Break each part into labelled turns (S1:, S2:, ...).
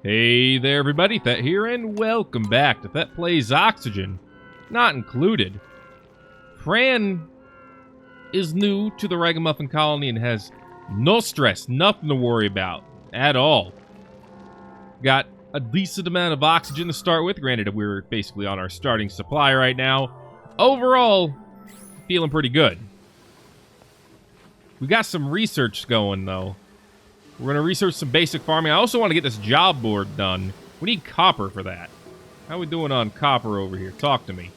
S1: Hey there everybody, Thet here, and welcome back to Thet Plays Oxygen. Not included. Fran is new to the Ragamuffin Colony and has no stress, nothing to worry about at all. Got a decent amount of oxygen to start with, granted we're basically on our starting supply right now. Overall, feeling pretty good. We got some research going though. We're going to research some basic farming. I also want to get this job board done. We need copper for that. How we doing on copper over here? Talk to me.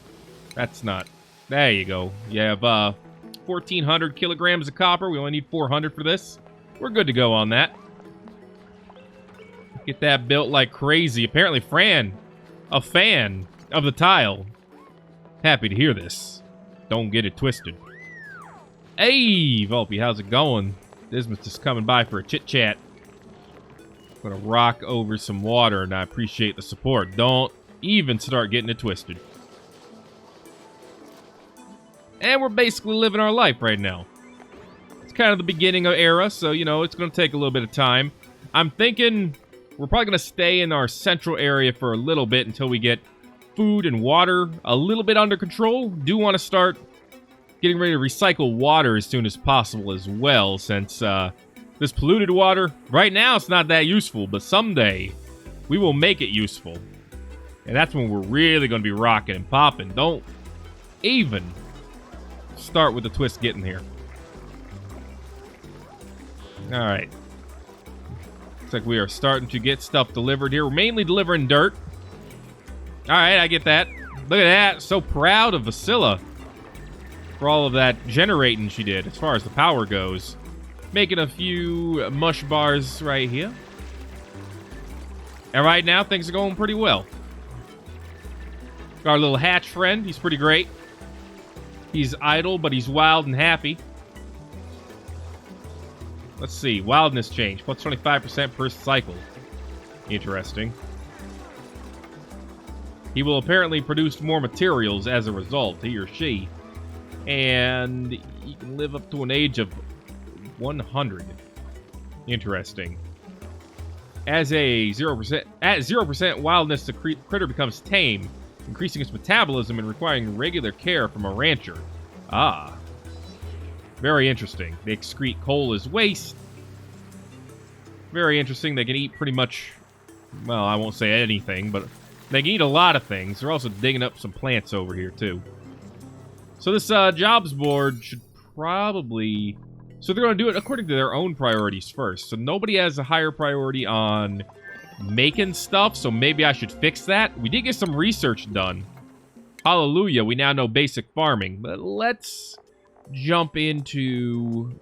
S1: That's not... There you go. You have 1,400 kilograms of copper. We only need 400 for this. We're good to go on that. Get that built like crazy. Apparently Fran, a fan of the tile. Happy to hear this. Don't get it twisted. Hey, Volpe, how's it going? Dismas just coming by for a chit-chat. I'm gonna rock over some water, and I appreciate the support. Don't even start getting it twisted. And we're basically living our life right now. It's kind of the beginning of era, so, you know, it's gonna take a little bit of time. I'm thinking we're probably gonna stay in our central area for a little bit until we get food and water a little bit under control. Do want to start getting ready to recycle water as soon as possible as well, since this polluted water, right now it's not that useful, but someday we will make it useful. And that's when we're really going to be rocking and popping. Don't even start with the twist getting here. Alright. Looks like we are starting to get stuff delivered here. We're mainly delivering dirt. Alright, I get that. Look at that. So proud of Vasilla for all of that generating she did as far as the power goes. Making a few mush bars right here. And right now, things are going pretty well. Got our little hatch friend. He's pretty great. He's idle, but he's wild and happy. Let's see. Wildness change. Plus 25% per cycle. Interesting. He will apparently produce more materials as a result, he or she. And he can live up to an age of 100. Interesting. As a 0%, at 0% wildness, the critter becomes tame, increasing its metabolism and requiring regular care from a rancher. Ah. Very interesting. They excrete coal as waste. Very interesting. They can eat pretty much, well, I won't say anything, but they can eat a lot of things. They're also digging up some plants over here, too. So this jobs board should probably... So they're going to do it according to their own priorities first. So nobody has a higher priority on making stuff, so maybe I should fix that. We did get some research done. Hallelujah, we now know basic farming. But let's jump into...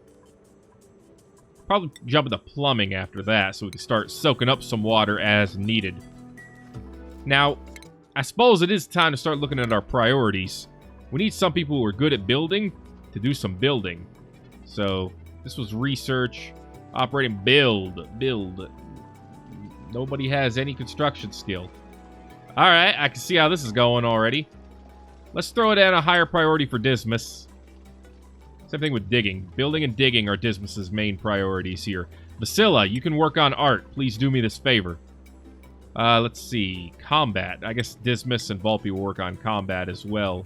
S1: Probably jump into plumbing after that, so we can start soaking up some water as needed. Now, I suppose it is time to start looking at our priorities. We need some people who are good at building to do some building. So, this was research, operating, build. Nobody has any construction skill. Alright, I can see how this is going already. Let's throw it at a higher priority for Dismas. Same thing with digging. Building and digging are Dismas's main priorities here. Vasilla, you can work on art. Please do me this favor. Let's see. Combat. I guess Dismas and Volpe will work on combat as well.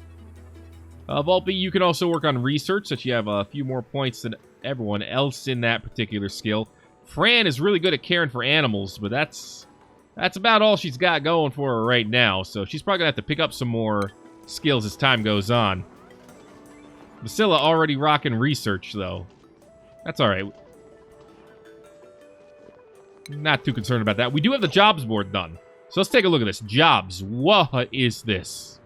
S1: Volpe, you can also work on research, so you have a few more points than everyone else in that particular skill. Fran is really good at caring for animals, but that's about all she's got going for her right now, so she's probably going to have to pick up some more skills as time goes on. Vasilla already rocking research, though. That's alright. Not too concerned about that. We do have the jobs board done, so let's take a look at this. Jobs. What is this?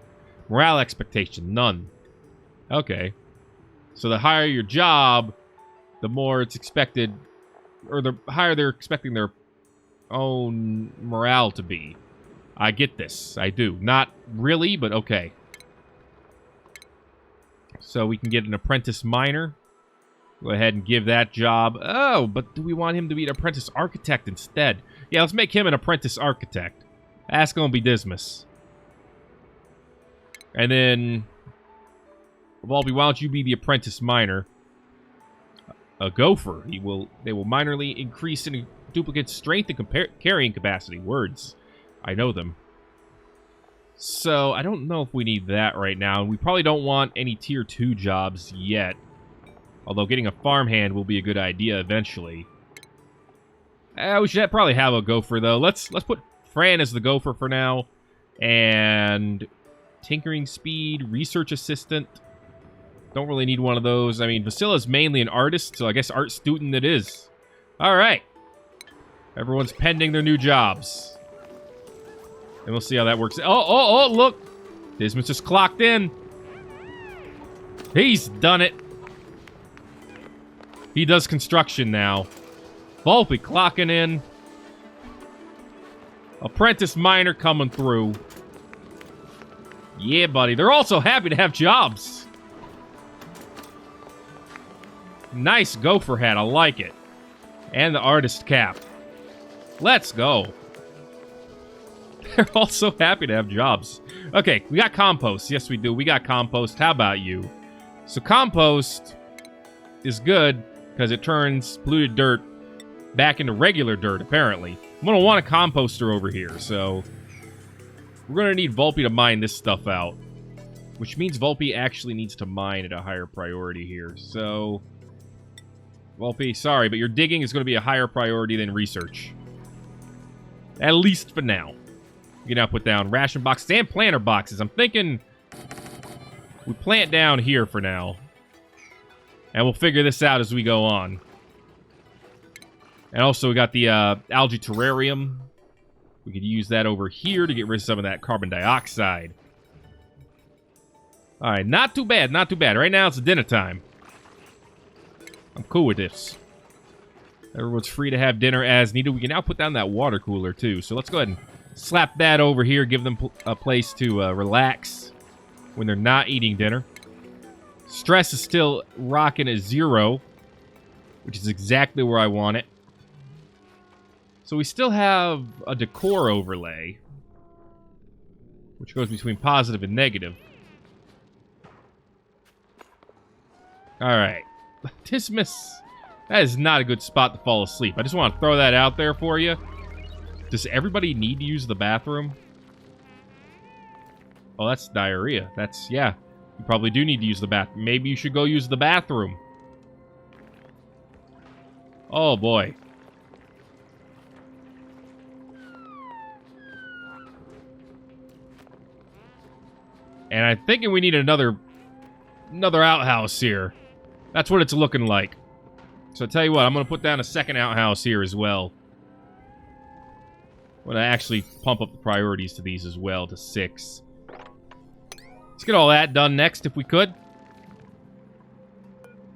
S1: Morale expectation. None. Okay. So the higher your job, the more it's expected, or the higher they're expecting their own morale to be. I get this. I do. Not really, but okay. So we can get an apprentice miner. Go ahead and give that job. Oh, but do we want him to be an apprentice architect instead? Yeah, let's make him an apprentice architect. That's going to be Dismas. And then... Volpe, why don't you be the apprentice miner? A gopher. They will minorly increase in duplicate strength and carrying capacity. Words. I know them. So, I don't know if we need that right now. We probably don't want any Tier 2 jobs yet. Although getting a farmhand will be a good idea eventually. We should probably have a gopher, though. Let's put Fran as the gopher for now. And tinkering speed, research assistant. Don't really need one of those. I mean, Vasila's mainly an artist, so I guess art student it is. All right. Everyone's pending their new jobs. And we'll see how that works. Oh, look. Dismas just clocked in. He's done it. He does construction now. Volpe clocking in. Apprentice miner coming through. Yeah, buddy. They're also happy to have jobs. Nice gopher hat. I like it. And the artist cap. Let's go. They're also happy to have jobs. Okay, we got compost. Yes, we do. We got compost. How about you? So compost is good because it turns polluted dirt back into regular dirt, apparently. I'm going to want a composter over here, so we're going to need Volpe to mine this stuff out, which means Volpe actually needs to mine at a higher priority here. So, Volpe, sorry, but your digging is going to be a higher priority than research. At least for now. You can now put down ration boxes and planter boxes. I'm thinking we plant down here for now. And we'll figure this out as we go on. And also we got the algae terrarium. We could use that over here to get rid of some of that carbon dioxide. Alright, not too bad, not too bad. Right now it's dinner time. I'm cool with this. Everyone's free to have dinner as needed. We can now put down that water cooler too. So let's go ahead and slap that over here. Give them a place to relax when they're not eating dinner. Stress is still rocking at 0, which is exactly where I want it. So we still have a decor overlay, which goes between positive and negative. Alright. Dismas, that is not a good spot to fall asleep. I just want to throw that out there for you. Does everybody need to use the bathroom? Oh, that's diarrhea. That's, yeah. You probably do need to use the bathroom. Maybe you should go use the bathroom. Oh, boy. And I'm thinking we need another outhouse here. That's what it's looking like. So I tell you what, I'm going to put down a second outhouse here as well. I'm going to actually pump up the priorities to these as well to 6. Let's get all that done next if we could.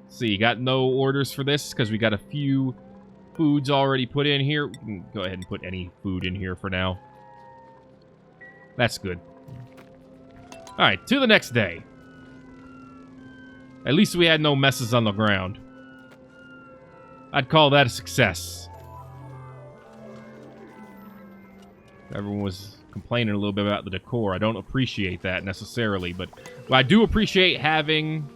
S1: Let's see, got no orders for this because we got a few foods already put in here. We can go ahead and put any food in here for now. That's good. Alright, to the next day. At least we had no messes on the ground. I'd call that a success. Everyone was complaining a little bit about the decor. I don't appreciate that necessarily, but I do appreciate having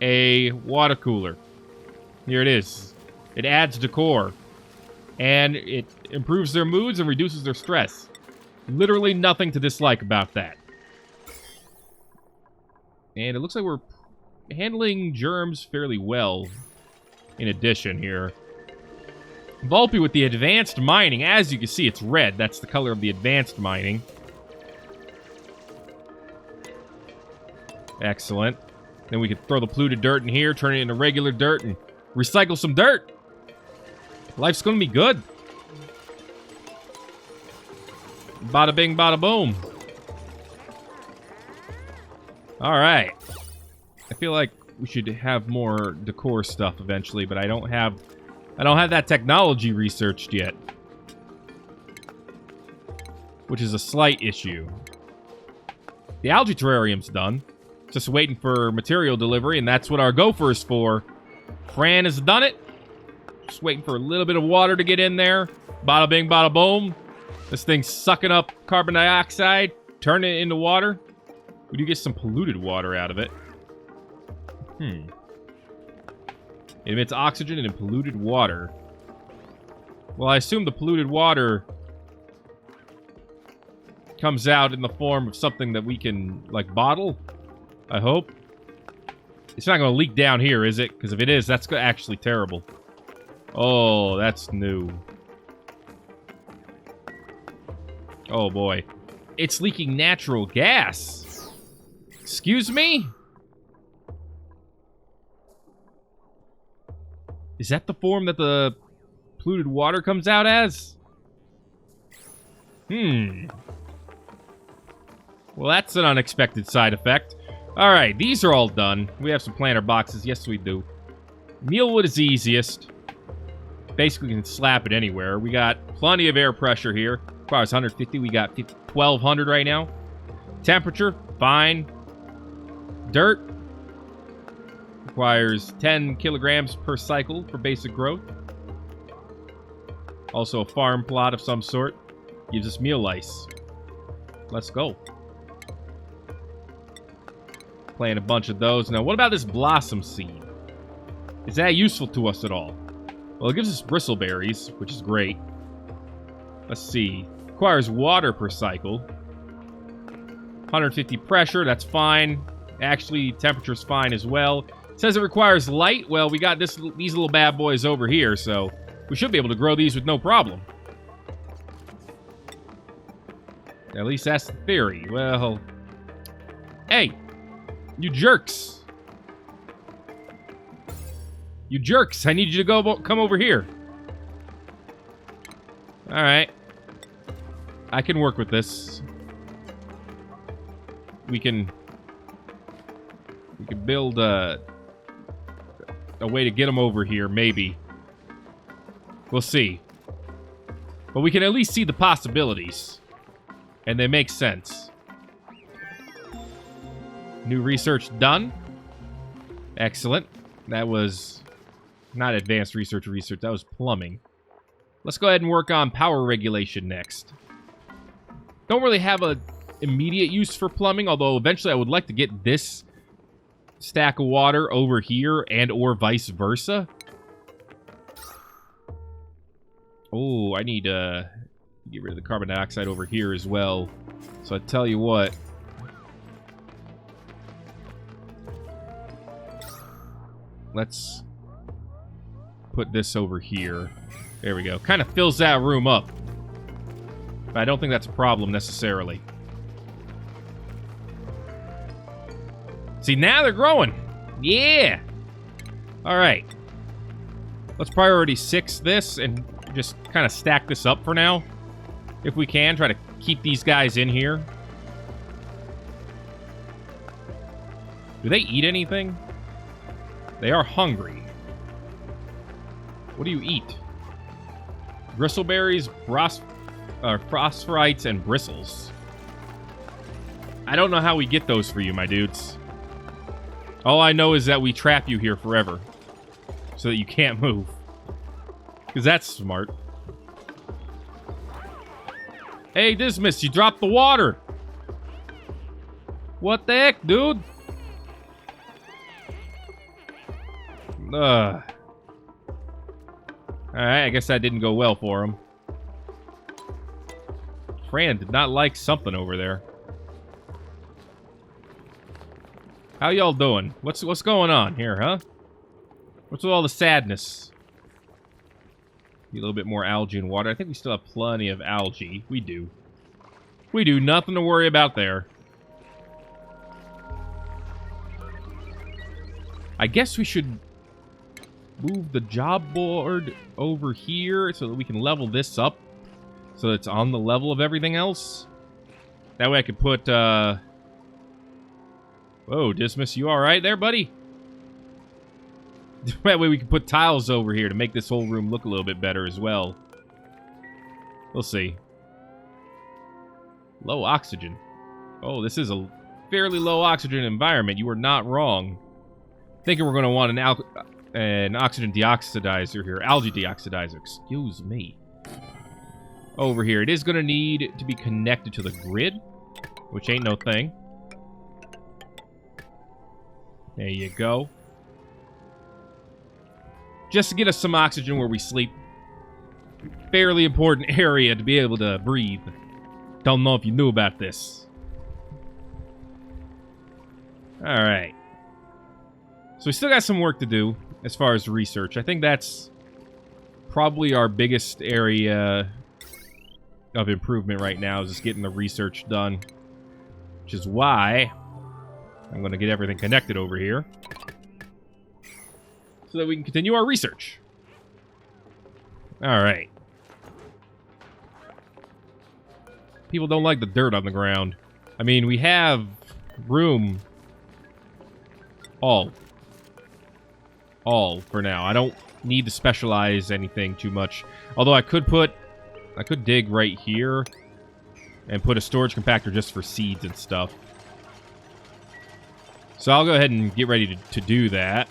S1: a water cooler. Here it is. It adds decor. And it improves their moods and reduces their stress. Literally nothing to dislike about that. And it looks like we're handling germs fairly well in addition here. Volpe with the advanced mining. As you can see, it's red. That's the color of the advanced mining. Excellent. Then we can throw the polluted dirt in here, turn it into regular dirt, and recycle some dirt. Life's gonna be good. Bada bing, bada boom. Alright. I feel like we should have more decor stuff eventually, but I don't have that technology researched yet. Which is a slight issue. The algae terrarium's done. Just waiting for material delivery, and that's what our gopher is for. Fran has done it. Just waiting for a little bit of water to get in there. Bada bing, bada boom. This thing's sucking up carbon dioxide, turning it into water. We do get some polluted water out of it. It emits oxygen and polluted water. Well, I assume the polluted water comes out in the form of something that we can, like, bottle. I hope. It's not going to leak down here, is it? Because if it is, that's actually terrible. Oh, that's new. Oh, boy. It's leaking natural gas. Excuse me? Is that the form that the polluted water comes out as? Well, that's an unexpected side effect. Alright, these are all done. We have some planter boxes. Yes, we do. Mealwood is easiest. Basically, you can slap it anywhere. We got plenty of air pressure here. Requires 150. We got 1,200 right now. Temperature, fine. Dirt. Requires 10 kilograms per cycle for basic growth. Also a farm plot of some sort. Gives us meal lice. Let's go. Plant a bunch of those. Now, what about this blossom seed? Is that useful to us at all? Well, it gives us bristleberries, which is great. Let's see. Requires water per cycle. 150 pressure, that's fine. Actually, temperature's fine as well. It says it requires light. Well, we got these little bad boys over here, so we should be able to grow these with no problem. At least that's the theory. Well, hey, you jerks. You jerks, I need you to come over here. All right. I can work with this. We can build a way to get them over here, maybe. We'll see. But we can at least see the possibilities. And they make sense. New research done. Excellent. That was not advanced research. That was plumbing. Let's go ahead and work on power regulation next. Don't really have a immediate use for plumbing, although eventually I would like to get this stack of water over here and or vice versa. Oh, I need to get rid of the carbon dioxide over here as well. So I tell you what. Let's put this over here. There we go. Kind of fills that room up. But I don't think that's a problem necessarily. See, now they're growing. Yeah. All right. Let's priority 6 this and just kind of stack this up for now. If we can, try to keep these guys in here. Do they eat anything? They are hungry. What do you eat? Bristleberries, phosphorites, and bristles. I don't know how we get those for you, my dudes. All I know is that we trap you here forever. So that you can't move. Because that's smart. Hey, Dismas, you dropped the water! What the heck, dude? Alright, I guess that didn't go well for him. Fran did not like something over there. How y'all doing? What's going on here, huh? What's with all the sadness? Need a little bit more algae and water. I think we still have plenty of algae. We do. We do. Nothing to worry about there. I guess we should move the job board over here so that we can level this up. So it's on the level of everything else. That way I could put, Whoa, Dismas, you alright there, buddy? That way we can put tiles over here to make this whole room look a little bit better as well. We'll see. Low oxygen. Oh, this is a fairly low oxygen environment. You are not wrong. Thinking we're going to want an oxygen deoxidizer here. Algae deoxidizer. Excuse me. Over here. It is going to need to be connected to the grid, which ain't no thing. There you go. Just to get us some oxygen where we sleep. fairly important area to be able to breathe. Don't know if you knew about this. Alright. So we still got some work to do as far as research. I think that's probably our biggest area of improvement right now, is just getting the research done. Which is why I'm going to get everything connected over here, so that we can continue our research. Alright. People don't like the dirt on the ground. I mean, we have room. All for now. I don't need to specialize anything too much. Although I could dig right here and put a storage compactor just for seeds and stuff. So I'll go ahead and get ready to do that.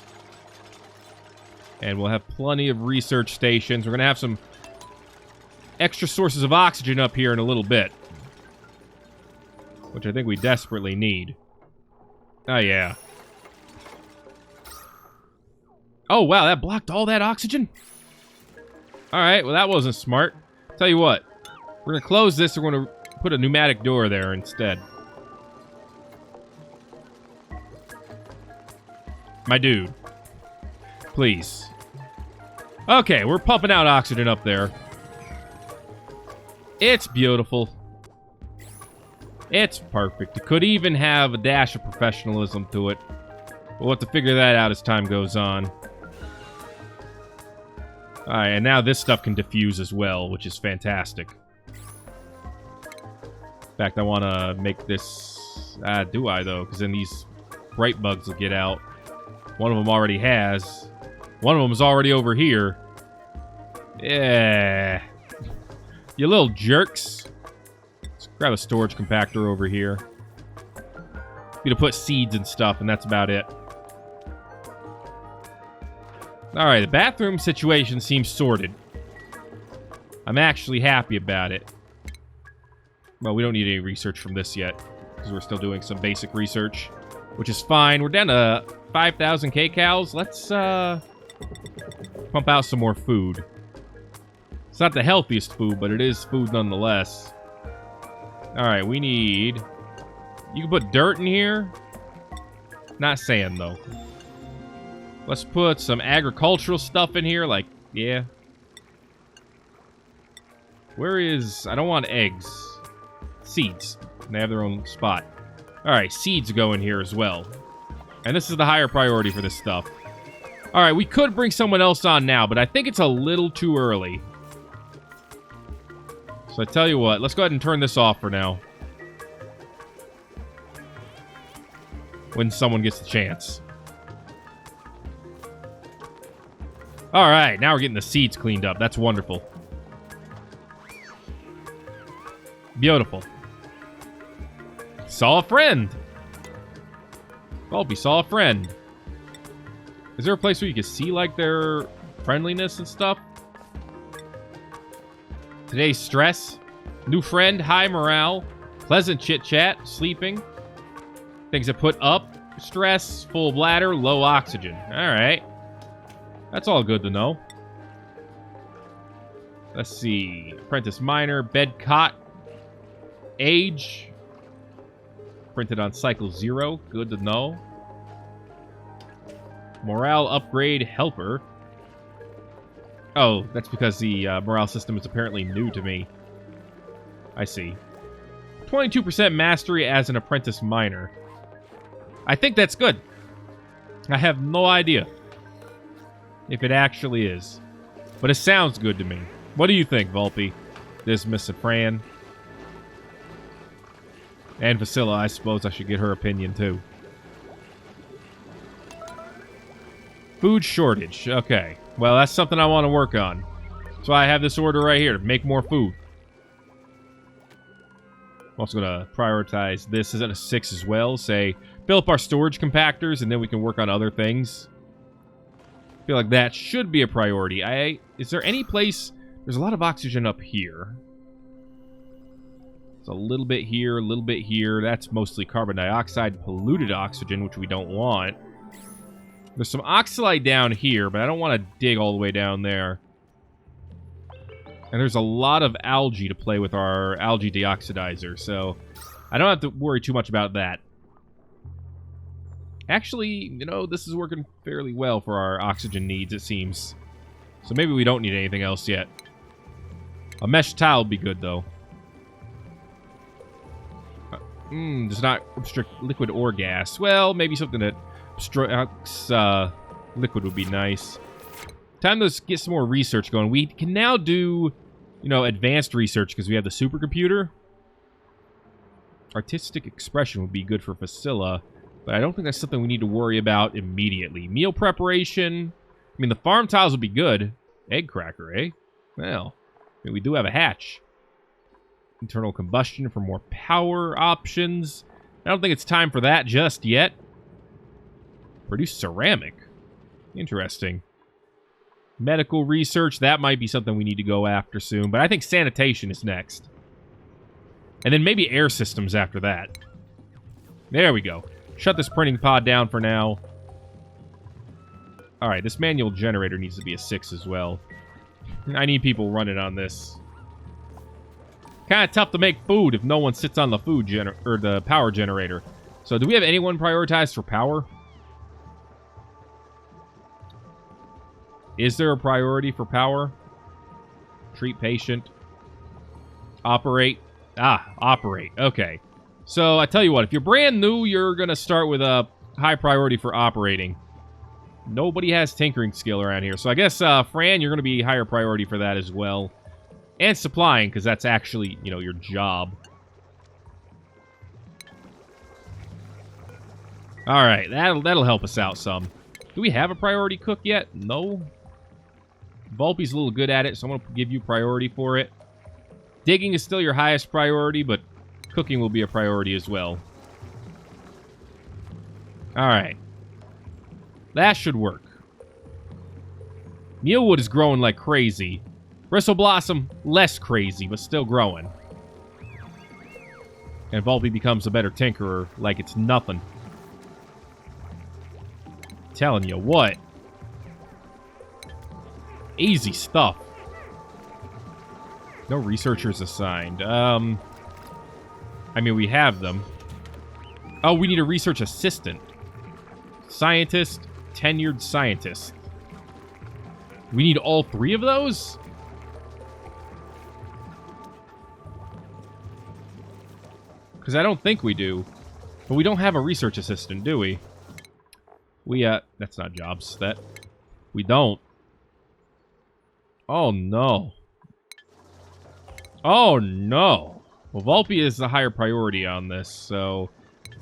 S1: And we'll have plenty of research stations. We're going to have some extra sources of oxygen up here in a little bit, which I think we desperately need. Oh, yeah. Oh, wow, that blocked all that oxygen? Alright, well, that wasn't smart. Tell you what, we're going to close this. We're going to put a pneumatic door there instead. My dude. Please. Okay, we're pumping out oxygen up there. It's beautiful. It's perfect. It could even have a dash of professionalism to it. But we'll have to figure that out as time goes on. Alright, and now this stuff can diffuse as well, which is fantastic. In fact, I want to make this... do I, though? Because then these bright bugs will get out. One of them already has. One of them is already over here. Yeah. You little jerks. Let's grab a storage compactor over here. Need to put seeds and stuff, and that's about it. Alright, the bathroom situation seems sorted. I'm actually happy about it. Well, we don't need any research from this yet, because we're still doing some basic research, which is fine. We're down to 5,000 kcals. Let's pump out some more food. It's not the healthiest food, but it is food nonetheless. Alright, we need... You can put dirt in here. Not sand, though. Let's put some agricultural stuff in here, like, yeah. Where is... I don't want eggs. Seeds. They have their own spot. Alright, seeds go in here as well. And this is the higher priority for this stuff. Alright, we could bring someone else on now, but I think it's a little too early. So I tell you what, let's go ahead and turn this off for now. When someone gets the chance. Alright, now we're getting the seeds cleaned up. That's wonderful. Beautiful. Saw a friend. Gulpy saw a friend. Is there a place where you can see, like, their friendliness and stuff? Today's stress. New friend, high morale. Pleasant chit-chat, sleeping. Things that put up. Stress, full bladder, low oxygen. Alright. That's all good to know. Let's see. Apprentice miner, bed cot. Age. Printed on cycle 0. Good to know. Morale upgrade helper. Oh, that's because the morale system is apparently new to me. I see. 22% mastery as an apprentice miner. I think that's good. I have no idea if it actually is. But it sounds good to me. What do you think, Volpe? This Miss Fran. And Vasilla, I suppose I should get her opinion, too. Food shortage. Okay. Well, that's something I want to work on. So I have this order right here to make more food. I'm also going to prioritize this as a 6 as well. Say, fill up our storage compactors, and then we can work on other things. I feel like that should be a priority. Is there any place... There's a lot of oxygen up here. It's a little bit here, a little bit here. That's mostly carbon dioxide, polluted oxygen, which we don't want. There's some oxalite down here, but I don't want to dig all the way down there. And there's a lot of algae to play with our algae deoxidizer, so I don't have to worry too much about that. Actually, you know, this is working fairly well for our oxygen needs, it seems. So maybe we don't need anything else yet. A mesh tile would be good, though. Does not restrict liquid or gas. Well, maybe something that obstructs liquid would be nice. Time to get some more research going. We can now do, you know, advanced research because we have the supercomputer. Artistic expression would be good for Facilla, but I don't think that's something we need to worry about immediately. Meal preparation. I mean, the farm tiles would be good. Egg cracker, eh? Well, I mean, we do have a hatch. Internal combustion for more power options. I don't think it's time for that just yet. Produce ceramic. Interesting. Medical research, that might be something we need to go after soon, but I think sanitation is next. And then maybe air systems after that. There we go. Shut this printing pod down for now. Alright, this manual generator needs to be a 6 as well. I need people running on this. Kind of tough to make food if no one sits on the food or the power generator. So do we have anyone prioritized for power? Is there a priority for power? Treat patient. Operate. Operate. Okay. So I tell you what, if you're brand new, you're going to start with a high priority for operating. Nobody has tinkering skill around here. So I guess, Fran, you're going to be higher priority for that as well. And supplying, because that's actually, you know, your job. Alright, that'll help us out some. Do we have a priority cook yet? No. Volpe's a little good at it, so I'm going to give you priority for it. Digging is still your highest priority, but cooking will be a priority as well. Alright. That should work. Mealwood is growing like crazy. Bristle Blossom, less crazy, but still growing. And Volpe becomes a better tinkerer like it's nothing. Telling you what. Easy stuff. No researchers assigned. I mean, we have them. Oh, we need a research assistant. Scientist, tenured scientist. We need all 3 of those? Because I don't think we do. But we don't have a research assistant, do we? That's not jobs. That we don't. Oh, no. Oh, no. Well, Volpe is the higher priority on this, so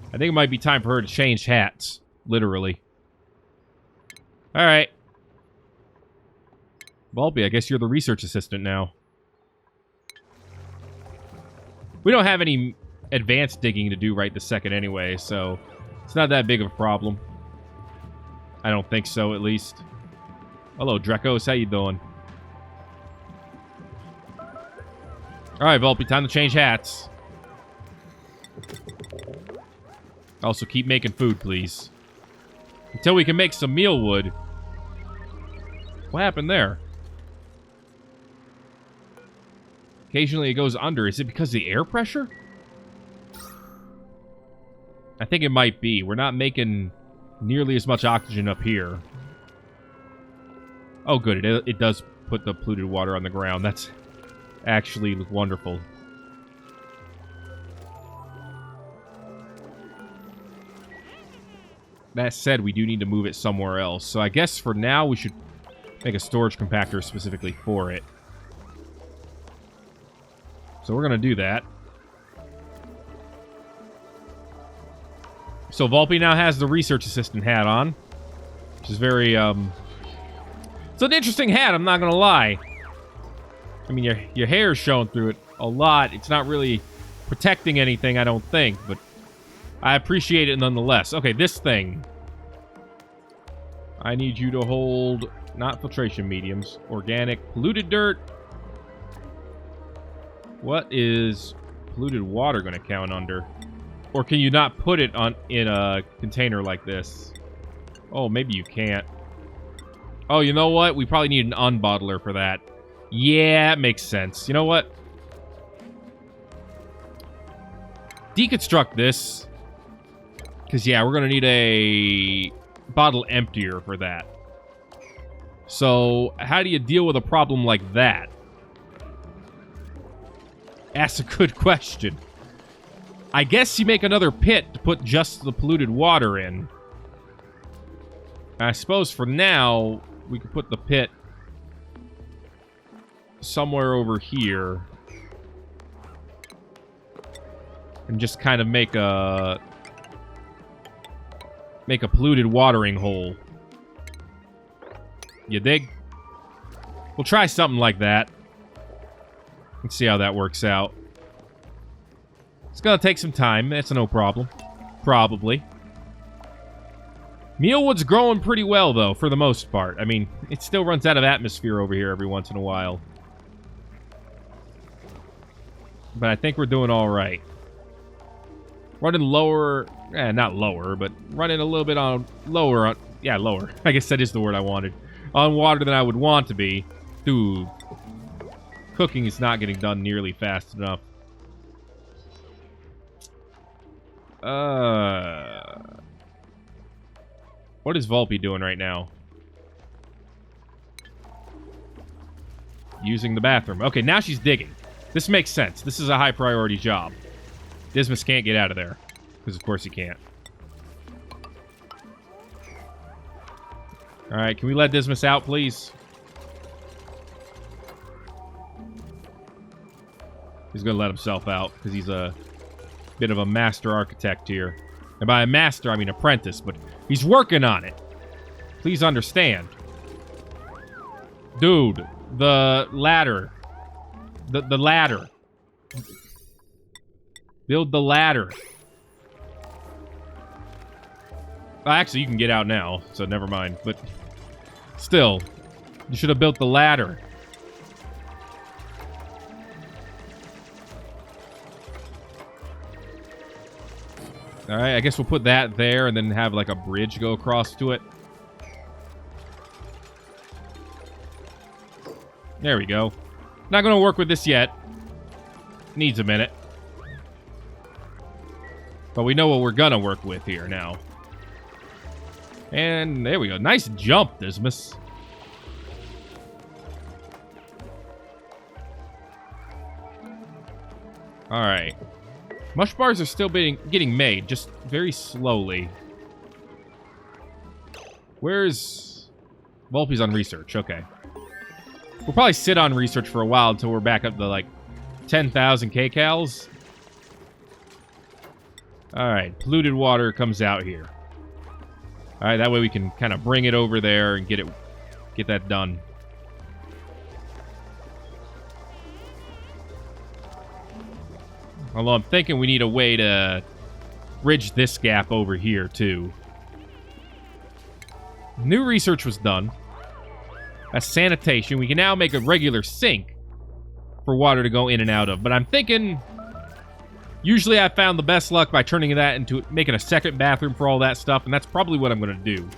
S1: I think it might be time for her to change hats. Literally. Alright. Volpe, I guess you're the research assistant now. We don't have any advanced digging to do right this second anyway, so it's not that big of a problem. I don't think so, at least. Hello, Drekos. How you doing? Alright, Volpe, time to change hats. Also, keep making food, please. Until we can make some mealwood. What happened there? Occasionally it goes under. Is it because of the air pressure? I think it might be. We're not making nearly as much oxygen up here. Oh, good. It does put the polluted water on the ground. That's actually wonderful. That said, we do need to move it somewhere else. So I guess for now we should make a storage compactor specifically for it. So we're going to do that. So Volpe now has the research assistant hat on, which is very, it's an interesting hat, I'm not going to lie. I mean, your hair is showing through it a lot. It's not really protecting anything, I don't think, but I appreciate it nonetheless. Okay, this thing. I need you to hold, not filtration mediums, organic, polluted dirt. What is polluted water going to count under? Or can you not put it in a container like this? Oh, maybe you can't. Oh, you know what? We probably need an unbottler for that. Yeah, it makes sense. You know what? Deconstruct this. Because, yeah, we're going to need a bottle emptier for that. So, how do you deal with a problem like that? That's a good question. I guess you make another pit to put just the polluted water in. I suppose for now, we could put the pit somewhere over here. And just kind of make a polluted watering hole. You dig? We'll try something like that. Let's see how that works out. It's gonna take some time. That's no problem. Probably. Mealwood's growing pretty well, though, for the most part. I mean, it still runs out of atmosphere over here every once in a while. But I think we're doing all right. Running lower... not lower, but running a little bit on... Lower on... Yeah, lower. I guess that is the word I wanted. On water than I would want to be. Dude. Cooking is not getting done nearly fast enough. What is Volpe doing right now? Using the bathroom. Okay, now she's digging. This makes sense. This is a high priority job. Dismas can't get out of there. Because of course he can't. Alright, can we let Dismas out, please? He's gonna let himself out, because he's a bit of a master architect here. And by a master, I mean apprentice, but he's working on it. Please understand. Dude, the ladder. The ladder. Build the ladder. Actually, you can get out now, so never mind. But still, you should have built the ladder. Alright, I guess we'll put that there and then have like a bridge go across to it. There we go. Not gonna work with this yet. Needs a minute. But we know what we're gonna work with here now. And there we go. Nice jump, Dismas. Alright. Mush bars are still getting made, just very slowly. Where's... Volpe's on research, okay. We'll probably sit on research for a while until we're back up to, like, 10,000 kcals. Alright, polluted water comes out here. Alright, that way we can kind of bring it over there and get that done. Although I'm thinking we need a way to bridge this gap over here, too. New research was done. That's sanitation. We can now make a regular sink for water to go in and out of. But I'm thinking... Usually I found the best luck by turning that into making a second bathroom for all that stuff, and that's probably what I'm going to do.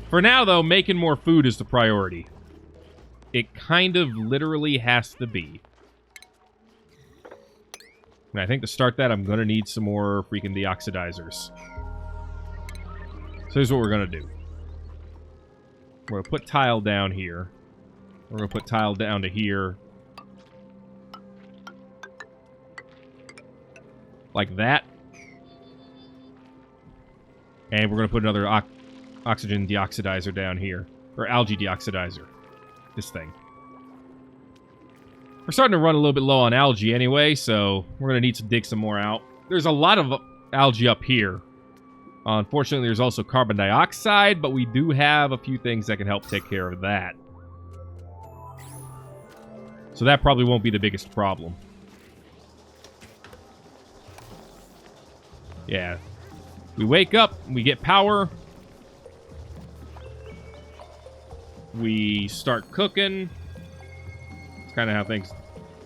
S1: For now, though, making more food is the priority. It kind of literally has to be. And I think to start that, I'm going to need some more freaking deoxidizers. So here's what we're going to do. We're going to put tile down here. We're going to put tile down to here. Like that. And we're going to put another oxygen deoxidizer down here. Or algae deoxidizer. This thing. We're starting to run a little bit low on algae anyway, so we're going to need to dig some more out. There's a lot of algae up here. Unfortunately, there's also carbon dioxide, but we do have a few things that can help take care of that. So that probably won't be the biggest problem. Yeah. We wake up, we get power. We start cooking. It's kind of how things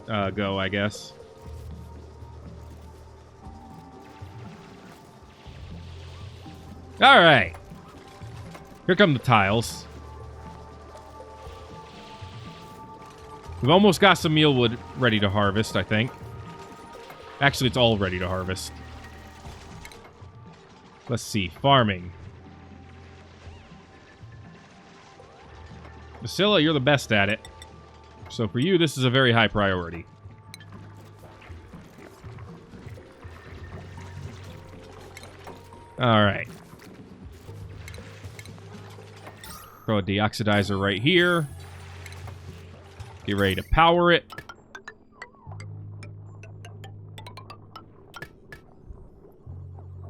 S1: go, I guess. Alright. Here come the tiles. We've almost got some mealwood ready to harvest, I think. Actually, it's all ready to harvest. Let's see. Farming. Basila, you're the best at it. So for you, this is a very high priority. Alright. Throw a deoxidizer right here. Get ready to power it.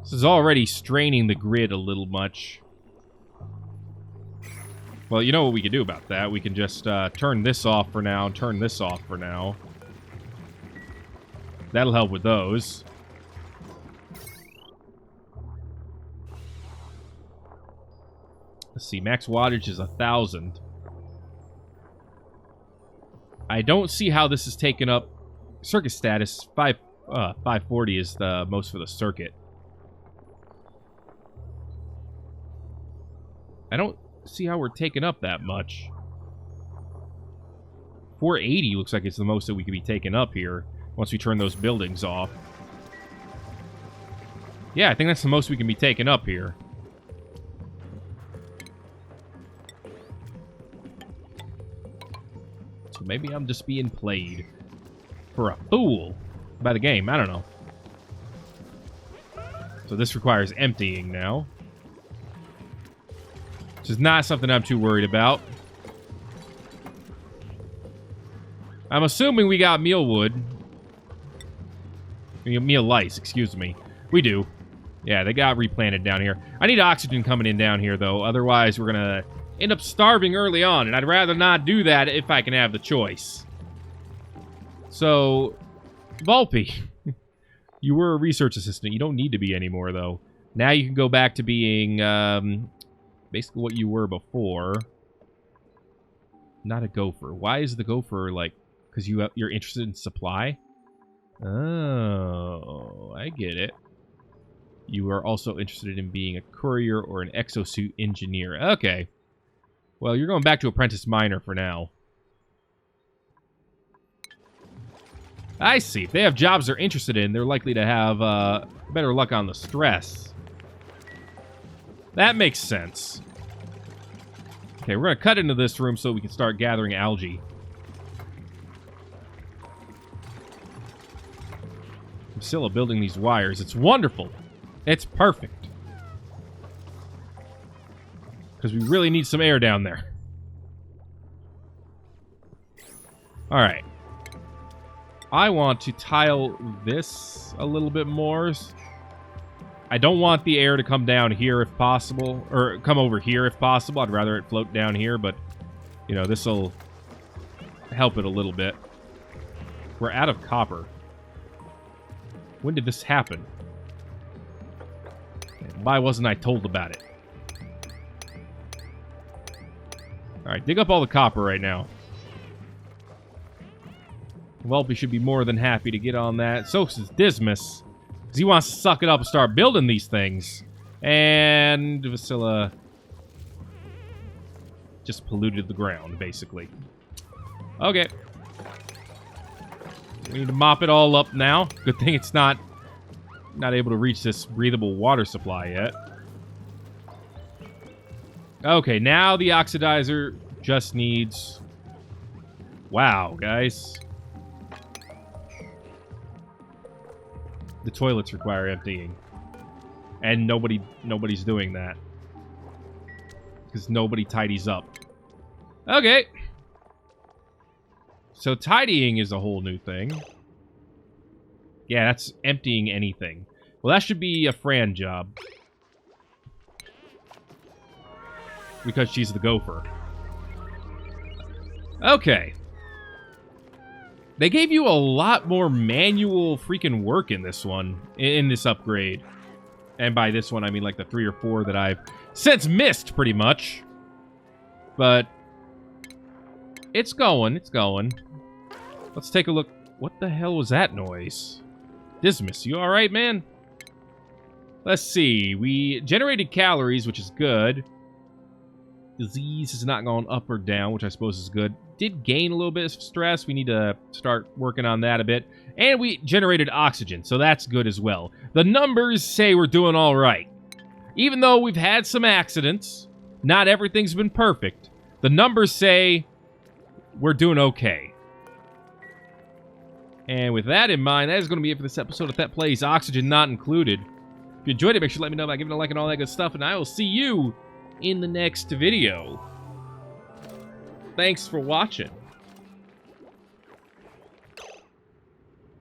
S1: This is already straining the grid a little much. Well, you know what we can do about that. We can just turn this off for now, and turn this off for now. That'll help with those. Let's see, max wattage is 1,000. I don't see how this is taken up. Circuit status, 540 is the most for the circuit. I don't see how we're taking up that much. 480 looks like it's the most that we could be taking up here once we turn those buildings off. Yeah, I think that's the most we can be taking up here. So maybe I'm just being played for a fool by the game. I don't know. So this requires emptying now. Which is not something I'm too worried about. I'm assuming we got mealwood. Meal lice, excuse me. We do. Yeah, they got replanted down here. I need oxygen coming in down here, though. Otherwise, we're going to end up starving early on. And I'd rather not do that if I can have the choice. So, Volpe, you were a research assistant. You don't need to be anymore, though. Now you can go back to being... basically what you were before. Not a gopher. Why is the gopher, like... Because you're interested in supply? Oh, I get it. You are also interested in being a courier or an exosuit engineer. Okay. Well, you're going back to apprentice miner for now. I see. If they have jobs they're interested in, they're likely to have better luck on the stress. That makes sense. Okay, we're going to cut into this room so we can start gathering algae. I'm still building these wires. It's wonderful. It's perfect. Because we really need some air down there. Alright. I want to tile this a little bit more. I don't want the air to come down here if possible. Or come over here if possible. I'd rather it float down here, but... You know, this will help it a little bit. We're out of copper. When did this happen? Why wasn't I told about it? Alright, dig up all the copper right now. Welpy should be more than happy to get on that. So is Dismas. Because he wants to suck it up and start building these things. And Vasilla just polluted the ground, basically. Okay. We need to mop it all up now. Good thing it's not able to reach this breathable water supply yet. Okay, now the oxidizer just needs... Wow, guys. The toilets require emptying. And nobody's doing that. Because nobody tidies up. Okay. So tidying is a whole new thing. Yeah, that's emptying anything. Well, that should be a Fran job. Because she's the gopher. Okay. They gave you a lot more manual freaking work in this one. In this upgrade. And by this one, I mean like the 3 or 4 that I've since missed, pretty much. But... It's going, it's going. Let's take a look. What the hell was that noise? Dismas, you alright, man? Let's see. We generated calories, which is good. Disease has not gone up or down, which I suppose is good. did gain a little bit of stress. We need to start working on that a bit. And we generated oxygen, so that's good as well. The numbers say we're doing all right. Even though we've had some accidents, not everything's been perfect, the numbers say we're doing okay. And with that in mind, that is going to be it for this episode of Thet Plays Oxygen Not Included. If you enjoyed it, make sure to let me know by giving it a like and all that good stuff, and I will see you in the next video. Thanks for watching.